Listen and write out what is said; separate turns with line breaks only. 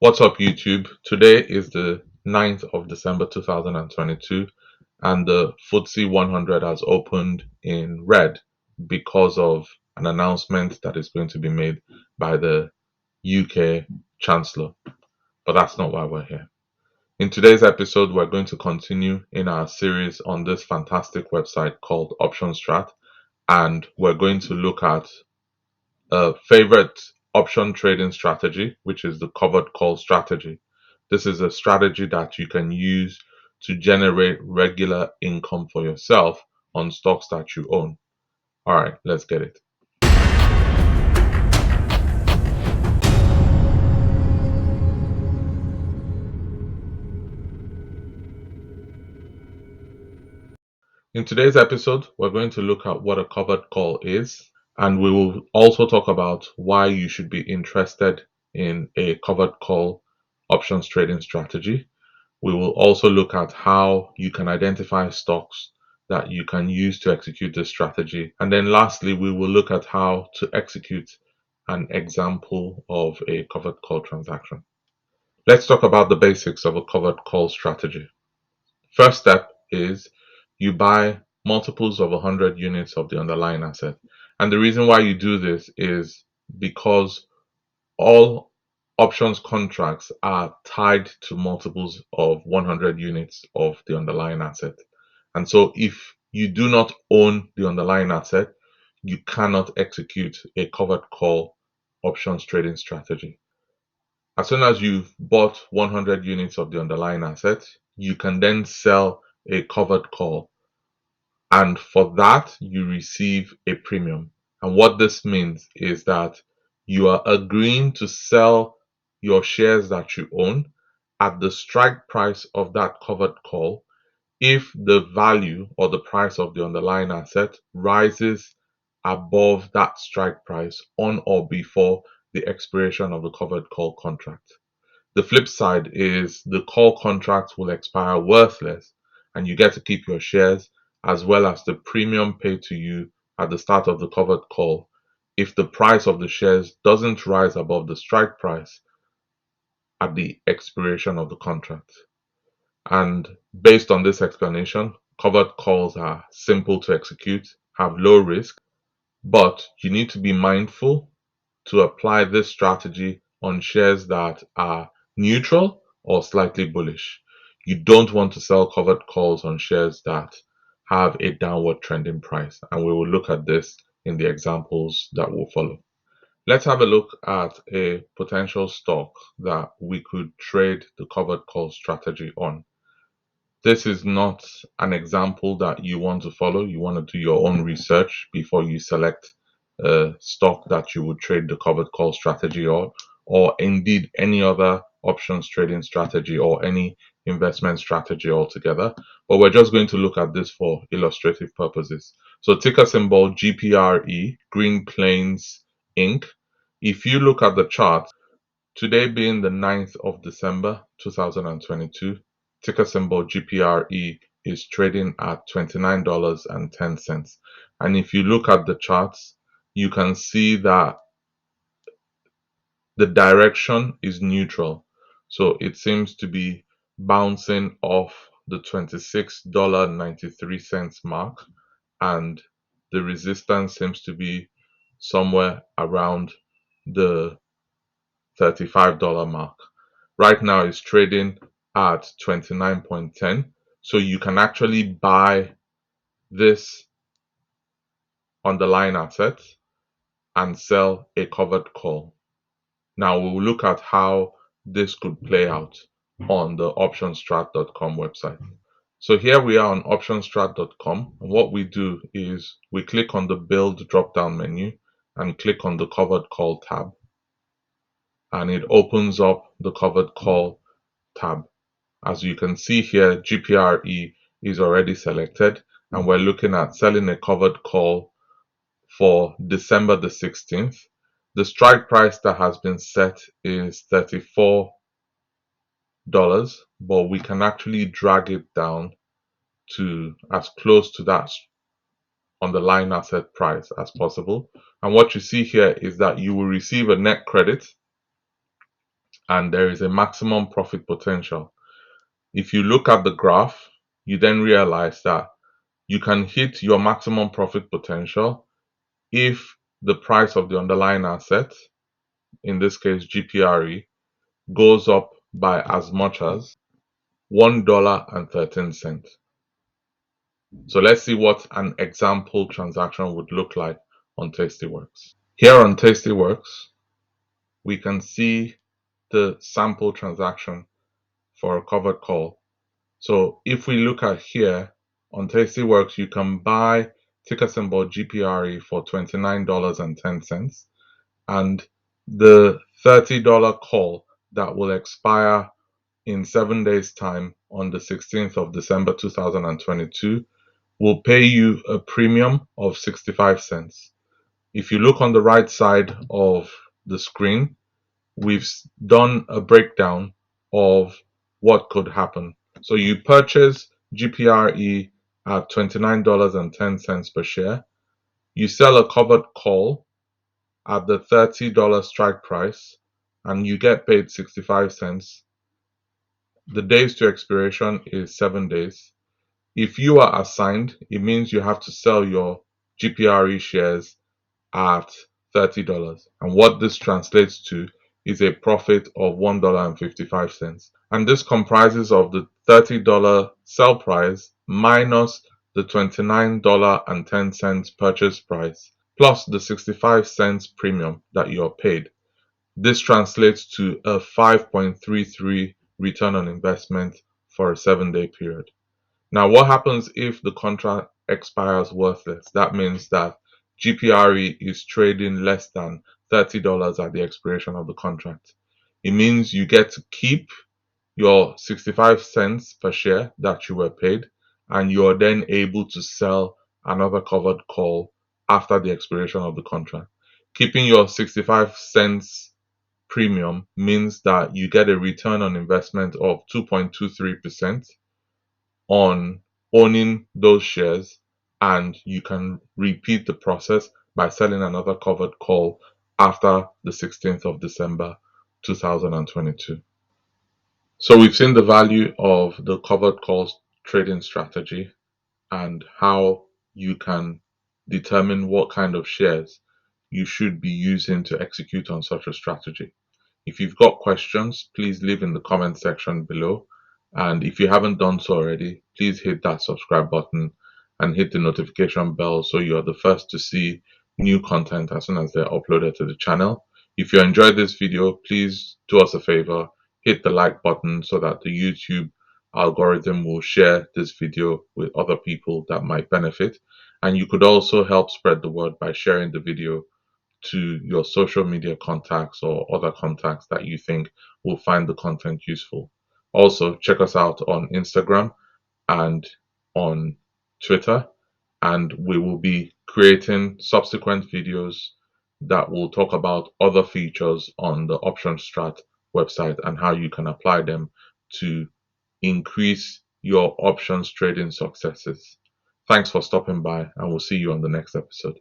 What's up, YouTube? Today is the 9th of December 2022, and the FTSE 100 has opened in red because of an announcement that is going to be made by the UK Chancellor. But that's not why we're here. In today's episode, we're going to continue in our series on this fantastic website called OptionStrat, and we're going to look at a favorite option trading strategy, which is the covered call strategy. This is a strategy that you can use to generate regular income for yourself on stocks that you own. All right, let's get it. In today's episode, we're going to look at what a covered call is, and we will also talk about why you should be interested in a covered call options trading strategy. We will also look at how you can identify stocks that you can use to execute this strategy. And then lastly, we will look at how to execute an example of a covered call transaction. Let's talk about the basics of a covered call strategy. First step is you buy multiples of 100 units of the underlying asset. And the reason why you do this is because all options contracts are tied to multiples of 100 units of the underlying asset. And so if you do not own the underlying asset, you cannot execute a covered call options trading strategy. As soon as you've bought 100 units of the underlying asset, you can then sell a covered call. And for that, you receive a premium. And what this means is that you are agreeing to sell your shares that you own at the strike price of that covered call if the value or the price of the underlying asset rises above that strike price on or before the expiration of the covered call contract. The flip side is the call contract will expire worthless and you get to keep your shares as well as the premium paid to you at the start of the covered call if the price of the shares doesn't rise above the strike price at the expiration of the contract. And based on this explanation, covered calls are simple to execute, have low risk, but you need to be mindful to apply this strategy on shares that are neutral or slightly bullish. You don't want to sell covered calls on shares that have a downward trending price, and we will look at this in the examples that will follow. Let's have a look at a potential stock that we could trade the covered call strategy on. This is not an example that you want to follow. You want to do your own research before you select a stock that you would trade the covered call strategy on, or indeed any other options trading strategy or any investment strategy altogether. But we're just going to look at this for illustrative purposes. So ticker symbol GPRE, Green Plains Inc. If you look at the chart, today being the 9th of December 2022, ticker symbol GPRE is trading at $29.10. And if you look at the charts, you can see that the direction is neutral. So it seems to be bouncing off the $26.93 mark, and the resistance seems to be somewhere around the $35 mark. Right now it's trading at 29.10. So you can actually buy this underlying asset and sell a covered call. Now we'll look at how this could play out on the optionstrat.com website. So here we are on optionstrat.com, and what we do is we click on the build drop down menu and click on the covered call tab, and it opens up the covered call tab. As you can see here, GPRE is already selected, and we're looking at selling a covered call for December the 16th. The strike price that has been set is $34, but we can actually drag it down to as close to that underlying asset price as possible. And what you see here is that you will receive a net credit and there is a maximum profit potential. If you look at the graph, you then realize that you can hit your maximum profit potential if the price of the underlying asset, in this case GPRE, goes up by as much as $1.13. So let's see what an example transaction would look like on Tastyworks. Here on Tastyworks, we can see the sample transaction for a covered call. So if we look at here on Tastyworks, you can buy ticker symbol GPRE for $29.10, and the $30 call that will expire in 7 days time on the 16th of December 2022 will pay you a premium of 65 cents. If you look on the right side of the screen, we've done a breakdown of what could happen. So you purchase GPRE at $29.10 per share. You sell a covered call at the $30 strike price and you get paid 65 cents. The days to expiration is 7 days. If you are assigned, it means you have to sell your GPRE shares at $30. And what this translates to is a profit of $1.55. And this comprises of the $30 sell price minus the $29.10 purchase price plus the 65 cents premium that you're paid. This translates to a 5.33 return on investment for a 7-day period. Now, what happens if the contract expires worthless? That means that GPRE is trading less than $30 at the expiration of the contract. It means you get to keep your 65 cents per share that you were paid, and you're then able to sell another covered call after the expiration of the contract. Keeping your 65 cents premium means that you get a return on investment of 2.23% on owning those shares, and you can repeat the process by selling another covered call after the 16th of December 2022. So we've seen the value of the covered calls trading strategy and how you can determine what kind of shares you should be using to execute on such a strategy. If you've got questions, please leave in the comment section below. And if you haven't done so already, please hit that subscribe button and hit the notification bell so you're the first to see new content as soon as they're uploaded to the channel. If you enjoyed this video, please do us a favor, hit the like button so that the YouTube algorithm will share this video with other people that might benefit. And you could also help spread the word by sharing the video to your social media contacts or other contacts that you think will find the content useful. Also, check us out on Instagram and on Twitter, and we will be creating subsequent videos that will talk about other features on the Option Strat website and how you can apply them to increase your options trading successes. Thanks for stopping by, and we'll see you on the next episode.